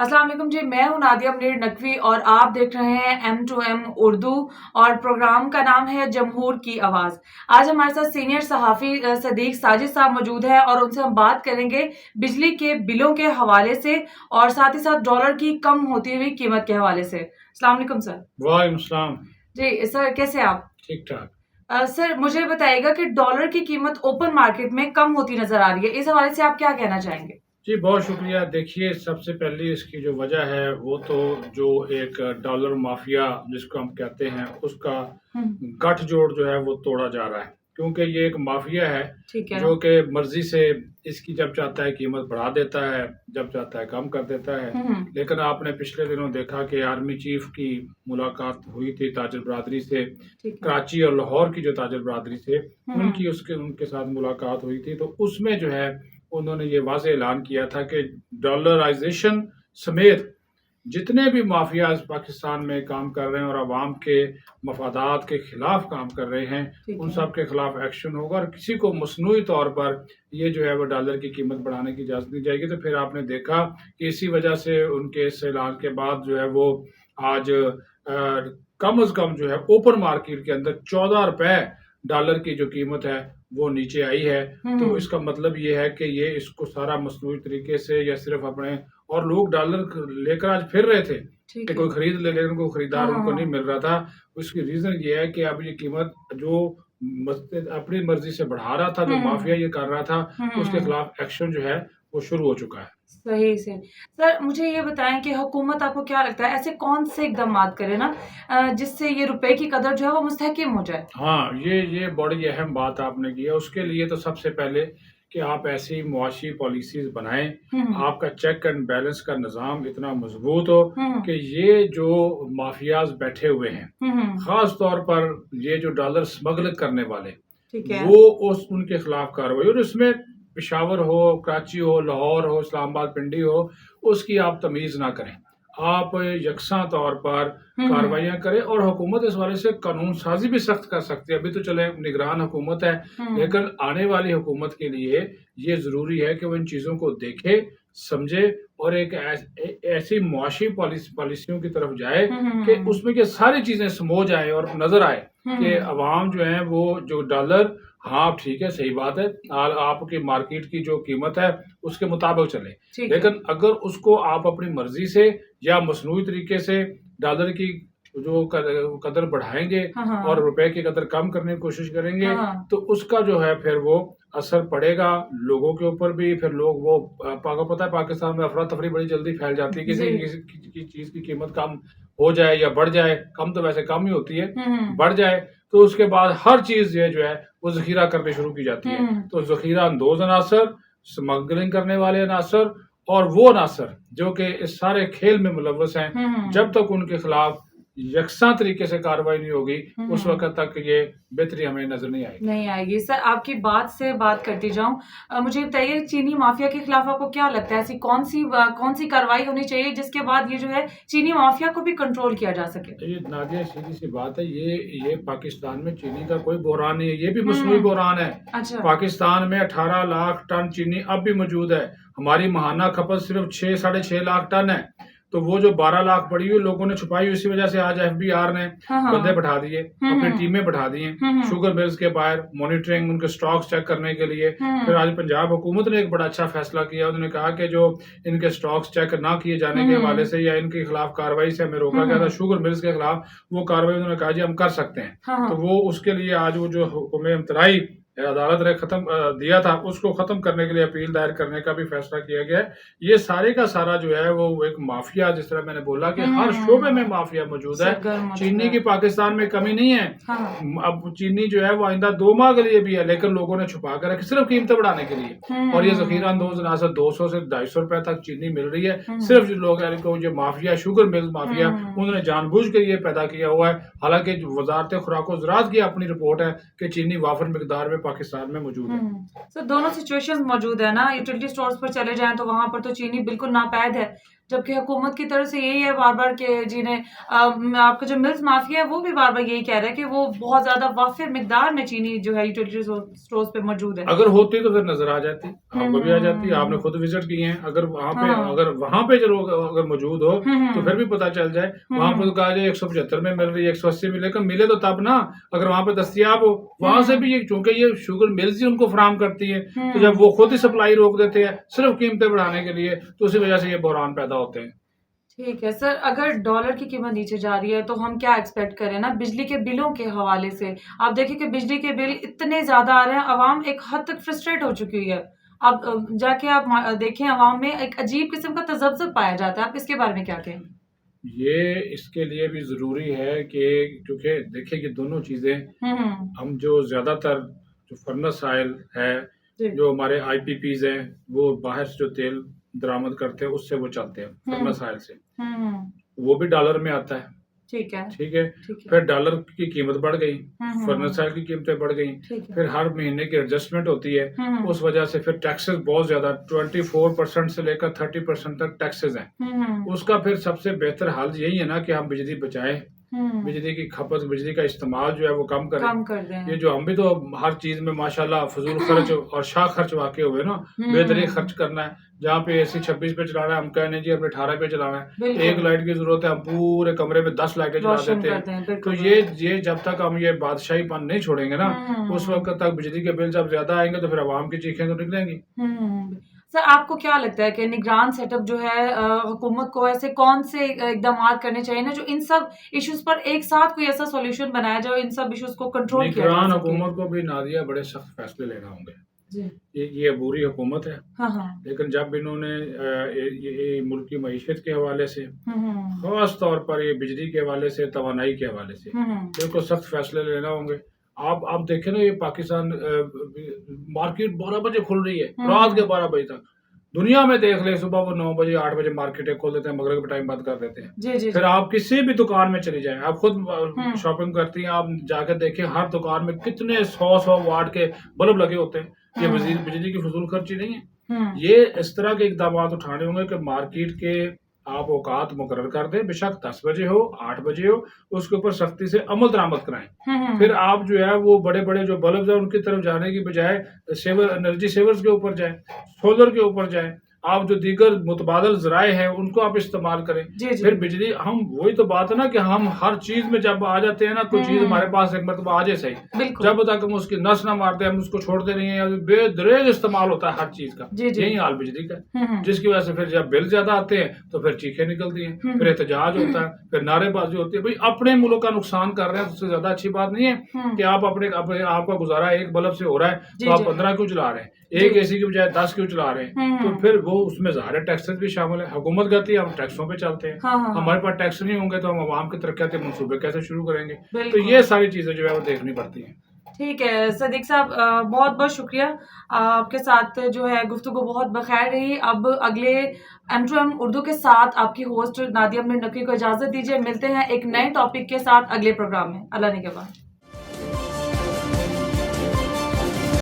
अस्सलाम वालेकुम जी, मैं हूँ नादिया मुनीर नकवी और आप देख रहे हैं M2M उर्दू और प्रोग्राम का नाम है जमहूर की आवाज़। आज हमारे साथ सीनियर सहाफ़ी सदीक साजिद साहब मौजूद हैं और उनसे हम बात करेंगे बिजली के बिलों के हवाले से और साथ ही साथ डॉलर की कम होती हुई कीमत के हवाले से। अस्सलाम वालेकुम सर। वालेकुम सलाम। जी, सर कैसे हैं आप? ठीक ठाक। सर मुझे बताइएगा कि डॉलर की कीमत ओपन मार्केट में कम होती नज़र आ रही है। इस हवाले से आप क्या कहना चाहेंगे? जी, बहुत शुक्रिया। देखिए, सबसे पहली इसकी जो वजह है वो तो जो एक डॉलर माफिया जिसको हम कहते हैं उसका हुँ, गठजोड़ जो है वो तोड़ा जा रहा है, क्योंकि ये एक माफिया है ठीक है। जो कि मर्जी से इसकी जब चाहता है कीमत बढ़ा देता है, जब चाहता है कम कर देता है। हुँ, हुँ, लेकिन आपने पिछले दिनों देखा कि आर्मी चीफ की मुलाकात हुई थी ताजिर बरादरी से, ठीक है। कराची और लाहौर की जो ताजिर बरादरी से हुँ, हुँ। उनके साथ मुलाकात हुई थी। तो उसमें जो है उन्होंने ये वाज़ेह ऐलान किया था कि डॉलराइज़ेशन समेत जितने भी माफियाज पाकिस्तान में काम कर रहे हैं और अवाम के मफादात के खिलाफ काम कर रहे हैं, ठीक उन है। सब के खिलाफ एक्शन होगा और किसी को मसनूई तौर पर ये जो है वो डॉलर की कीमत बढ़ाने की इजाज़त दी जाएगी। तो फिर आपने देखा कि इसी वजह से उनके इस ऐलान के बाद जो है वो आज कम अज़ कम जो है ओपन मार्केट के अंदर ₹14 डॉलर की जो कीमत है वो नीचे आई है। हुँ, तो हुँ। इसका मतलब ये है कि ये इसको सारा मसनूई तरीके से या सिर्फ अपने और लोग डॉलर लेकर आज फिर रहे थे ठीक कि है। कोई खरीद ले, लेकिन कोई हाँ, खरीदार हाँ, उनको नहीं हाँ। मिल रहा था। उसकी रीजन ये है कि अब ये कीमत जो अपनी मर्जी से बढ़ा रहा था, जो हुँ, माफिया ये कर रहा था, हुँ, उसके हुँ। खिलाफ एक्शन जो है वो शुरू हो चुका है। सही से। सर मुझे ये बताएँ कि हुकूमत आपको क्या लगता है ऐसे कौन से इक़दामात करे ना जिससे ये रुपए की कदर जो है वो मुस्तहकम हो जाए? हाँ, ये बड़ी अहम बात आपने की है। उसके लिए तो सबसे पहले कि आप ऐसी मुआशी पॉलिसीज़ बनाएँ, हुँ, हुँ। आपका चेक एंड बैलेंस का निज़ाम इतना मज़बूत हो हुँ, कि हुँ। ये जो माफियाज़ बैठे हुए हैं, हुँ, हुँ। ख़ास तौर पर ये जो डॉलर स्मगलिंग करने वाले, ठीक है। वो उस उनके खिलाफ कार्रवाई और इसमें पेशावर हो, कराची हो, लाहौर हो, इस्लामाबाद, पिंडी हो, उसकी आप तमीज़ ना करें। आप यकसा तौर पर हुँ, हुँ। कार्रवाइयाँ करें और हुकूमत इस वाले से कानून साज़ी भी सख्त कर सकती है। अभी तो चले निगरान हुकूमत है, हुँ। लेकिन आने वाली हुकूमत के लिए ये ज़रूरी है कि वो इन चीज़ों को देखे, समझे और एक ऐसी मुआशी पॉलिसियों की तरफ जाए हुँ, हुँ, कि हुँ। उसमें ये सारी चीज़ें समो जाएँ और नज़र आए हुँ, कि हुँ। अवाम जो है वो जो डॉलर हाँ, ठीक है, सही बात है। आपकी मार्केट की जो कीमत है, उसके मुताबिक चले। ठीक है। लेकिन अगर उसको आप अपनी मर्ज़ी से या मसनूई तरीके से डॉलर की जो कदर बढ़ाएँगे हाँ, और हाँ। रुपए की कदर कम करने की कोशिश करेंगे, हाँ, हाँ। तो उसका जो है फिर वो असर पड़ेगा लोगों के ऊपर भी। फिर लोग वो आपको पता है पाकिस्तान में अफ़रा-तफ़री बड़ी जल्दी फैल जाती है। जी। किसी की चीज़ की कीमत कम हो जाए या बढ़ जाए, कम तो वैसे कम ही होती है, हुँ, हुँ। बढ़ जाए तो उसके बाद हर चीज़ ये जो है वो ज़ख़ीरा करनी शुरू की जाती हुँ, है। हुँ। तो ज़ख़ीरा अंदोज़ अनासर, स्मगलिंग करने वाले अनासर और वो अनासर जो कि इस सारे खेल में मुलव्वस हैं, हुँ, हुँ। जब तक उनके खिलाफ यकसा तरीके से कार्रवाई नहीं होगी, हुँ, उस हुँ। वक़्त तक ये बेहतरी हमें नज़र नहीं आएगी। नहीं आएगी। सर आपकी बात से बात करती जाऊँ मुझे बताइए चीनी माफिया के खिलाफ आपको क्या लगता है ऐसी कौन-सी कार्रवाई होनी चाहिए जिसके बाद ये जो है चीनी माफिया को भी कंट्रोल किया जा सके? ये नादिया सीधी-सी बात है, ये पाकिस्तान में चीनी का कोई बहरान नहीं है, ये भी मसनूई हुँ। बहरान है। अच्छा। पाकिस्तान में 18 लाख टन चीनी अब भी मौजूद है। हमारी माहाना खपत सिर्फ़ 6 साढ़े 6 लाख टन है। तो वो जो 12 लाख पड़ी हुई लोगों ने छुपाई, इसी वजह से आज एफबीआर ने हाँ, बंदे हाँ। बैठा दिए, हुँ, अपनी हुँ। टीमें बैठा दी हैं, हुँ, हुँ। शुगर मिल्स के बाहर मॉनिटरिंग, उनके स्टॉक्स चेक करने के लिए। हुँ। फिर आज पंजाब हुकूमत ने एक बड़ा अच्छा फैसला किया, उन्होंने कहा कि जो इनके स्टॉक्स चेक ना किए जाने हुँ, के हवाले हुँ। से या इनके खिलाफ कार्रवाई से हमें हुँ, रोका गया था, हुँ। शुगर मिल्स के खिलाफ, वो कार्रवाई उन्होंने कहा जी हम कर सकते हैं। हाँ, तो हाँ। वो उसके लिए आज वो जो हुक्म इम्तनाई अदालत ने दिया था, उसको ख़त्म करने के लिए अपील दायर करने का भी फैसला किया गया है। ये सारे का सारा जो है वो एक माफिया, जिस तरह मैंने बोला कि हर शोबे में हुँ। माफिया मौजूद है। सरगर्म हो चुका चीनी की है। पाकिस्तान में कमी नहीं है। हाँ, हाँ। अब चीनी जो है वो आइंदा 2 माह के लिए भी है, लेकिन लोगों ने छुपा कर रखी सिर्फ कीमतें बढ़ाने के लिए। और ये ज़ख़ीरा अंदोज़ हुँ। अनासर 200 से ₹250 तक चीनी मिल रही है। हुँ, सिर्फ हुँ। जो लोग हैं को जो माफिया, शुगर मिल माफिया, हुँ। उन्होंने जानबूझ के ये पैदा किया हुआ है। हालाँकि वज़ारत खुराक व ज़राअत की अपनी रिपोर्ट है कि चीनी वाफ़िर मिकदार में पाकिस्तान में मौजूद है। सर दोनों सिचुएशंस मौजूद है ना, यूटिलिटी स्टोर्स पर चले जाएँ तो वहाँ पर तो चीनी बिल्कुल नापैद है। जबकि हुकूमत की तरफ से यही है बार-बार कि जिन्हें आपका जो मिल्क माफिया है वो भी बार-बार यही कह रहा है कि वो बहुत ज़्यादा वाफ़िर मिकदार में चीनी जो है यूटिलिटी स्टोर्स पे मौजूद है। अगर होती तो फिर नजर आ जाती, आपको भी आ जाती। आपने हुँ। खुद विजिट किए हैं, अगर वहां पे हाँ। जो लोग अगर मौजूद हो तो फिर भी पता चल जाए। वहां पे तो हुँ। कहा जाए 175 में मिल रही है, 180 में, लेकिन मिले तो तब ना अगर वहां पे दस्तियाब हो। वहां से भी ये चूंकि ये शुगर मिल्स ही उनको फराम करती है, तो जब वो खुद ही सप्लाई रोक देते हैं सिर्फ कीमतें बढ़ाने के लिए, तो उसी वजह से ये बहरान पैदा होते हैं। ठीक है सर, अगर डॉलर की कीमत नीचे जा रही है तो हम क्या एक्सपेक्ट करें ना बिजली के बिलों के हवाले से। आप देखिए कि बिजली के बिल इतने ज़्यादा आ रहे हैं, अवाम एक हद तक फ्रस्ट्रेट हो चुकी हुई है। अब जाके आप देखें अवाम में एक अजीब किस्म का तज़ब्ज़ुब पाया जाता है। आप इसके बारे में क्या कहेंगे? ये इसके लिए भी ज़रूरी है कि क्योंकि देखिए कि दोनों चीज़ें हुँ। हम जो ज़्यादातर जो फर्नेस ऑयल है, जी। जो हमारे आईपीपीज़ हैं, वो बाहर से जो तेल दरामद करते हैं उससे वो चलते हैं, हुँ। फर्नेस ऑयल से। हुँ। वो भी डॉलर में आता है, ठीक है, ठीक है? ठीक है। फिर डॉलर की कीमत बढ़ गई, फर्नेस हुँ। ऑयल की कीमतें बढ़ गई, ठीक है। फिर हर महीने की एडजस्टमेंट होती है, हुँ। उस वजह से फिर टैक्सेस बहुत ज़्यादा 24% से लेकर 30% तक टैक्सेस हैं। हुँ। उसका फिर सबसे बेहतर हल यही है ना कि हम बिजली बचाएँ, हुँ। बिजली की खपत, बिजली का इस्तेमाल जो है वो कम करें। कम कर ये दें। जो हम भी तो हर चीज़ में माशाल्लाह फ़िज़ूल खर्च और शाह खर्च वाक़ई हुए ना, बेदरीग खर्च करना है। जहाँ पे एसी 26 पे चलाना है, हम कहें नहीं जी हमें 18 पे चलाना है। बिल्कुल। 1 लाइट की ज़रूरत है, हम पूरे कमरे में 10 लाइटें जला रोशन देते करते हैं, हैं। तो बिल्कुल, ये जब तक हम ये बादशाहीपन नहीं छोड़ेंगे ना, उस हुँ। वक़्त तक बिजली के बिल जब ज़्यादा आएँगे तो फिर अवाम की चीखें तो निकलेंगी। हुँ। सर आपको क्या लगता है कि निगरान सेटअप जो है हुकूमत को ऐसे कौन से इक़दामात करने चाहिए ना जो इन सब इश्यूज़ पर एक साथ कोई ऐसा सॉल्यूशन बनाया जाए और इन सब इश्यूज़ को कंट्रोल किया जा निगरान सके? हुकूमत को भी नादिया बड़े सख्त फैसले लेने होंगे। जी। ये अबूरी हुकूमत है, हाँ, हाँ। लेकिन जब इन्होंने ये मुल्क की मईशत के हवाले से, हुँ, हुँ। ख़ास तौर पर ये बिजली के हवाले से, तवानाई के हवाले से, हुँ, हुँ। बिल्कुल सख्त फैसले लेना होंगे। आप देखें ना ये पाकिस्तान मार्केट 12 बजे खुल रही है, रात के 12 बजे तक। दुनिया में देख लें सुबह वो 9 बजे 8 बजे मार्केटें खोल देते हैं, मगरिब के टाइम बंद कर देते हैं। जी, जी, फिर जी। आप किसी भी दुकान में चली जाएँ, आप खुद हुँ। शॉपिंग करती हैं, आप जाकर देखें हर दुकान में कितने 100-100 वाट के बल्ब लगे होते हैं। ये बिजली की फ़िज़ूल खर्ची नहीं है। हुँ। ये इस तरह के इक़दामात उठाने होंगे कि मार्केट के आप औकात मुकर्रर कर दें, बेशक 10 बजे हो, 8 बजे हो, उसके ऊपर सख्ती से अमल दरामद कराएँ। हुँ, फिर हुँ। आप जो है वो बड़े-बड़े जो बल्ब्स हैं उनकी तरफ जाने की बजाय एनर्जी सेवर्स के ऊपर जाएँ, सोलर के ऊपर जाएँ। आप जो दीगर मुतबादल ज़राए हैं उनको आप इस्तेमाल करें। जी, जी। फिर बिजली हम वही तो बात है ना कि हम हर चीज़ में जब आ जाते हैं ना, कोई चीज़ हमारे पास एक मर्तबा आ जाए सही, बिल्कुल। जब तक हम उसकी नस ना मारते, हम उसको छोड़ते नहीं हैं, बेदरेग इस्तेमाल होता है हर चीज़ का। जी, जी। यही हाल बिजली का है। हुँ, हुँ। जिसकी वजह से फिर जब बिल ज़्यादा आते हैं, तो फिर चीखें निकलती हैं, फिर एहतजाज होता है, फिर नारेबाज़ी होती है। भई अपने मुल्क का नुकसान कर रहे हैं, उससे ज़्यादा अच्छी बात नहीं है हुँ। कि आप आपका गुज़ारा एक बल्ब से हो रहा है, जी, तो आप जी। 15 क्यों चला रहे हैं? जी। एक एसी की बजाय 10 क्यों चला रहे हैं? तो हुँ। फिर वो उसमें ज़ाहिर है टैक्सेस भी शामिल है। हुकूमत कहती है हम टैक्सों पे चलते हैं। हाँ, हाँ, हाँ। हमारे पास टैक्स नहीं होंगे तो हम अवाम के तरक्याती मंसूबे कैसे शुरू करेंगे? तो बिल्कुल। ये सारी चीज़ें जो है वो देखनी पड़ती हैं। ठीक है, सदीक साहब बहुत-बहुत शुक्रिया। आपके साथ जो है गुफ्तगू बहुत बख़ैर रही। अब अगले एम टू एम उर्दू के साथ आपकी होस्ट नादिया अमीर नकवी को इजाज़त दीजिए। मिलते हैं एक नए टॉपिक के साथ अगले प्रोग्राम में। अल्लाह निगहबान।